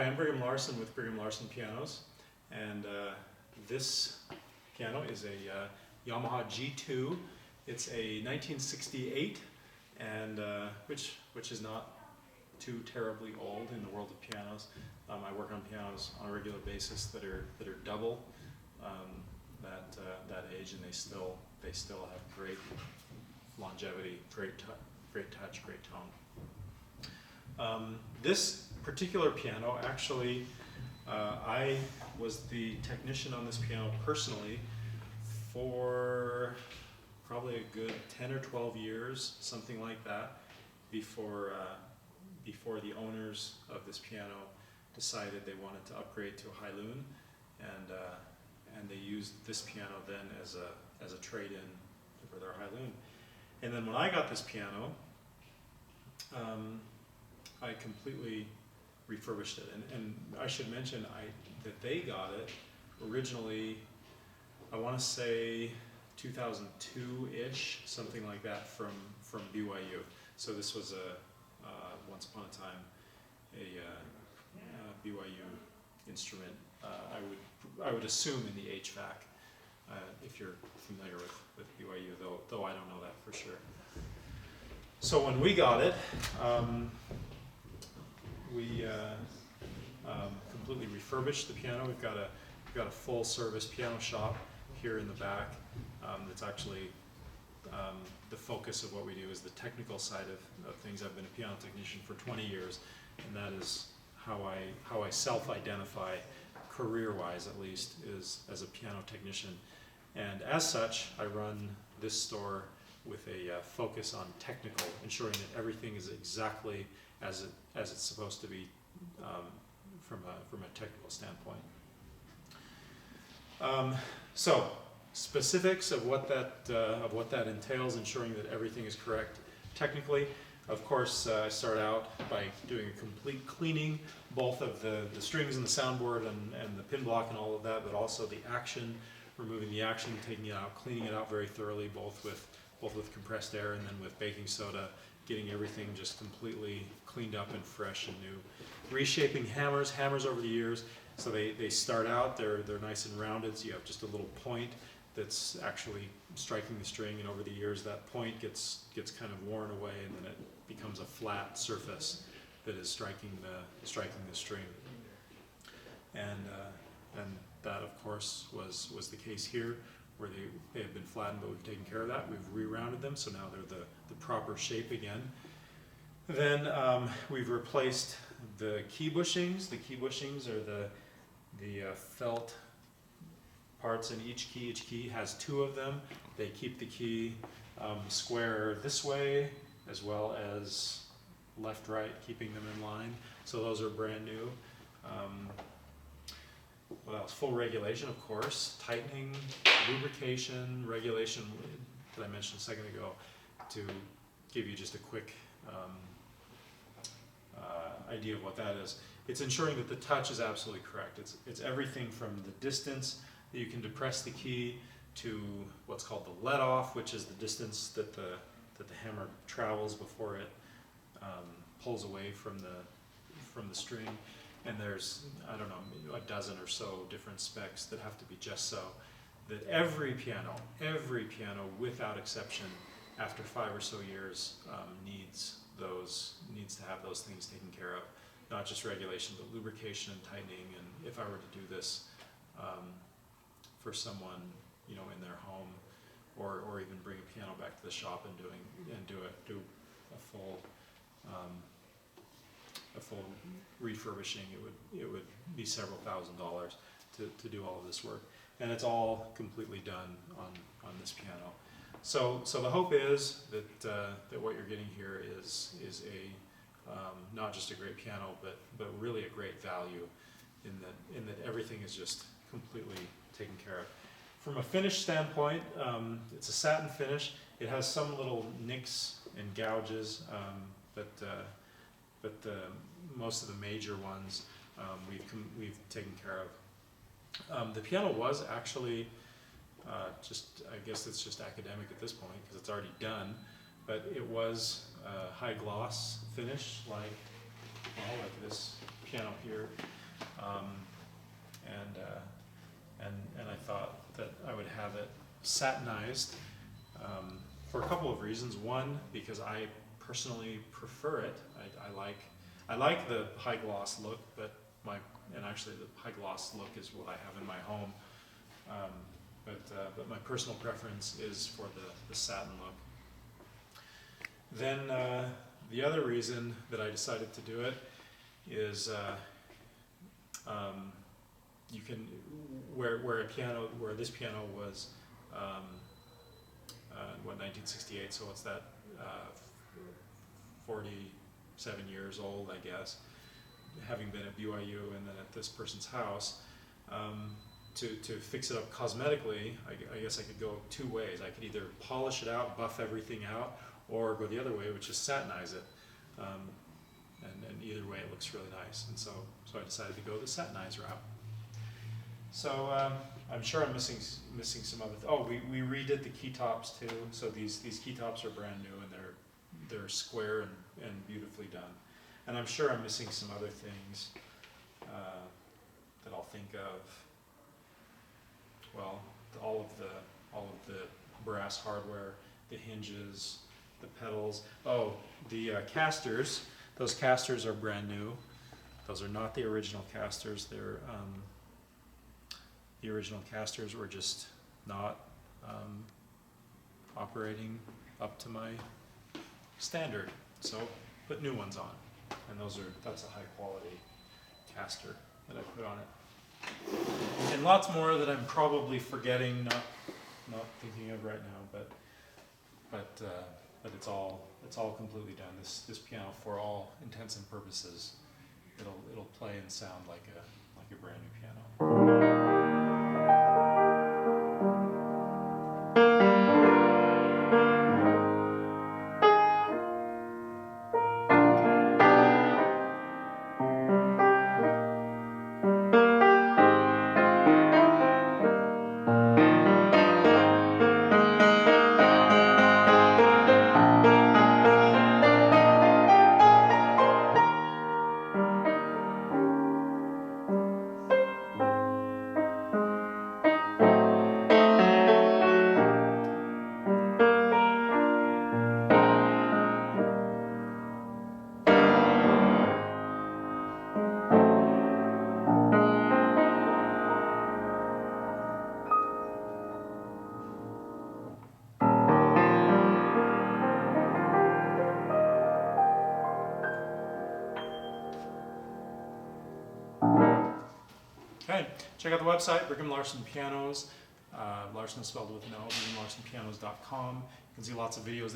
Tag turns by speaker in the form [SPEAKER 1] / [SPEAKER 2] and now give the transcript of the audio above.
[SPEAKER 1] Hi, I'm Brigham Larson with Brigham Larson Pianos, and this piano is a Yamaha G2. It's a 1968, and which is not too terribly old in the world of pianos. I work on pianos on a regular basis that are double that age, and they still have great longevity, great touch, great tone. This particular piano, actually, I was the technician on this piano personally for probably a good 10 or 12 years, something like that, before the owners of this piano decided they wanted to upgrade to a High-Loon, and they used this piano then as a trade-in for their High-Loon. And then when I got this piano, I completely refurbished it, and I should mention that they got it originally, I want to say 2002-ish, something like that, from BYU. So this was once upon a time a BYU instrument. I would assume in the HVAC, if you're familiar with BYU, though I don't know that for sure. So when we got it, we completely refurbished the piano. We've got a full service piano shop here in the back. That's actually the focus of what we do is the technical side of things. I've been a piano technician for 20 years, and that is how I self-identify, career-wise at least, is as a piano technician. And as such, I run this store with a focus on technical, ensuring that everything is exactly as it's supposed to be from a technical standpoint. So specifics of what that entails, ensuring that everything is correct technically. Of course, I start out by doing a complete cleaning, both of the strings and the soundboard and the pin block and all of that, but also the action, removing the action, taking it out, cleaning it out very thoroughly, both with compressed air and then with baking soda, getting everything just completely cleaned up and fresh and new. Reshaping hammers over the years, so they start out, they're nice and rounded, so you have just a little point that's actually striking the string, and over the years that point gets kind of worn away, and then it becomes a flat surface that is striking the string. And that, of course, was the case here, where they had been flattened, but we've taken care of that. We've re-rounded them, so now they're the proper shape again. Then we've replaced the key bushings. The key bushings are the felt parts in each key. Each key has two of them. They keep the key square this way, as well as left-right, keeping them in line. So those are brand new. What else? Full regulation, of course. Tightening, lubrication, regulation that I mentioned a second ago, to give you just a quick idea of what that is. It's ensuring that the touch is absolutely correct. It's everything from the distance that you can depress the key to what's called the let-off, which is the distance that the hammer travels before it pulls away from the string. And there's, I don't know, a dozen or so different specs that have to be just so that every piano without exception, after 5 or so years, needs to have those things taken care of. Not just regulation, but lubrication and tightening. And if I were to do this for someone, in their home, or even bring a piano back to the shop and do a full refurbishing, it would be several $1,000s to do all of this work, and it's all completely done on this piano. So the hope is that what you're getting here is a not just a great piano, but really a great value in that everything is just completely taken care of. From a finish standpoint, it's a satin finish. It has some little nicks and gouges, but most of the major ones we've taken care of. The piano was actually I guess it's just academic at this point because it's already done, but it was high gloss finish, like this piano here, and I thought that I would have it satinized for a couple of reasons. One, because I personally prefer it. I like the high gloss look, but actually the high gloss look is what I have in my home. But my personal preference is for the satin look. Then the other reason that I decided to do it is you can where this piano was 1968, so what's that, 47 years old, I guess, having been at BYU and then at this person's house. To fix it up cosmetically, I guess I could go two ways. I could either polish it out, buff everything out, or go the other way, which is satinize it. And either way, it looks really nice. And so I decided to go the satinize route. So I'm sure I'm missing some other. We redid the key tops too. So these key tops are brand new, and they're square and beautifully done. And I'm sure I'm missing some other things that I'll think of. Well, all of the brass hardware, the hinges, the pedals. Oh, the casters. Those casters are brand new. Those are not the original casters. They're the original casters were just not operating up to my standard. So put new ones on, and that's a high quality caster that I put on it. And lots more that I'm probably forgetting, not thinking of right now, but it's all completely done. This piano, for all intents and purposes, it'll play and sound like a brand new piano. Okay, check out the website, Brigham Larson Pianos. Larson is spelled with an O, brighamlarsonpianos.com. You can see lots of videos there.